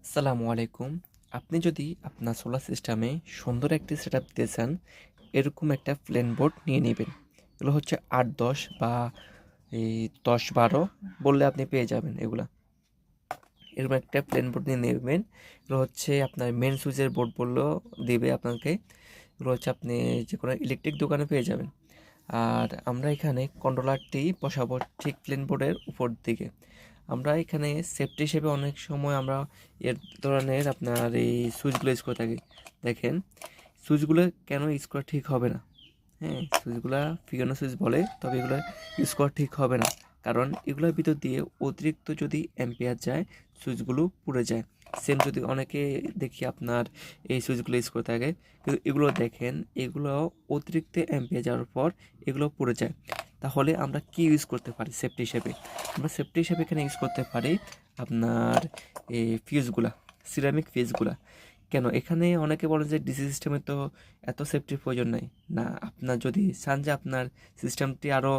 আসসালামু আলাইকুম। আপনি যদি আপনার সোলার সিস্টেমে সুন্দর একটি সেটআপ দিতে চান, এরকম একটা প্লেন বোর্ড নিয়ে নিবেন। এগুলো হচ্ছে ৮-১০ বা এই ১০-১২ বললে আপনি পেয়ে যাবেন এগুলা। এরকম একটা প্লেন বোর্ড নিয়ে নেবেন। এগুলো হচ্ছে আপনার মেন সুইচের বোর্ড বললেও দিবে আপনাকে। এগুলো হচ্ছে আপনি যেকোনো ইলেকট্রিক দোকানে পেয়ে যাবেন। আর আমরা এখানে কন্ট্রোলারটি বসাবো ঠিক প্লেন বোর্ডের উপর দিকে। আমরা এখানে সেফটি হিসেবে অনেক সময় আমরা এর ধরনের আপনার এই সুইচগুলো ইউজ করে থাকি। দেখেন, সুইচগুলো কেন ইউজ করা ঠিক হবে না? হ্যাঁ, সুইচগুলা ফিগানো সুইচ বলে, তবে এগুলো ইউজ করা ঠিক হবে না। কারণ এগুলোর ভিতর দিয়ে অতিরিক্ত যদি অ্যাম্পিয়ার যায়, সুইচগুলো পুড়ে যায়। সেম যদি অনেকে দেখি আপনার এই সুইচগুলো ইউজ করে থাকে, কিন্তু এগুলো দেখেন, এগুলো অতিরিক্ত অ্যাম্পিয়ার যাওয়ার পর এগুলো পুড়ে যায়। তাহলে আমরা কি ইউজ করতে পারি সেফটি হিসেবে? আমরা সেফটি হিসেবে এখানে ইউজ করতে পারি আপনার এই ফিউজগুলা, সিরামিক ফিউজগুলা। কেন এখানে অনেকে বলেন যে ডিসি সিস্টেমে তো এত সেফটির প্রয়োজন নাই। না, আপনার যদি চান যে আপনার সিস্টেমটি আরও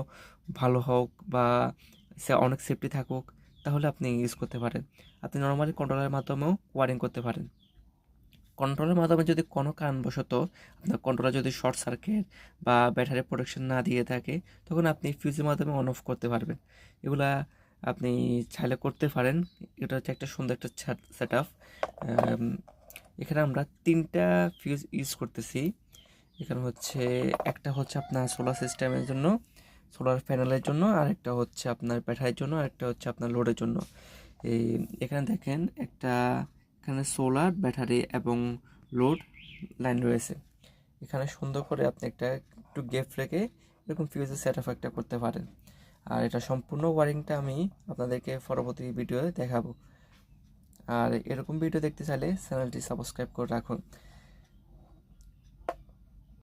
ভালো হোক বা সে অনেক সেফটি থাকুক, তাহলে আপনি ইউজ করতে পারেন। আপনি নর্মালি কন্ট্রোলের মাধ্যমেও ওয়ারিং করতে পারেন। কন্ট্রোলের মাধ্যমে যদি কোনো কারণবশত আপনার কন্ট্রোলার যদি শর্ট সার্কিট বা ব্যাটারি প্রোটেকশন না দিয়ে থাকে, তখন আপনি ফিউজের মাধ্যমে অন অফ করতে পারবেন। এগুলা আপনি চাইলে করতে পারেন। এটা হচ্ছে একটা সুন্দর একটা সেট আপ। এখানে আমরা ৩টা ফিউজ ইউজ করতেছি। এখানে হচ্ছে একটা হচ্ছে আপনার সোলার সিস্টেমের জন্য, সোলার প্যানেলের জন্য, আর একটা হচ্ছে আপনার ব্যাটারির জন্য, আর একটা হচ্ছে আপনার লোডের জন্য। এই এখানে দেখেন একটা, এখানে সোলার, ব্যাটারি এবং লোড লাইন রয়েছে। এখানে সুন্দর করে আপনি একটা একটু গ্যাপ রেখে এরকম ফিউজের সেট আপ একটা করতে পারেন। আর এটা সম্পূর্ণ ওয়ারিংটা আমি আপনাদেরকে পরবর্তী ভিডিওতে দেখাবো। আর এরকম ভিডিও দেখতে চাইলে চ্যানেলটি সাবস্ক্রাইব করে রাখুন।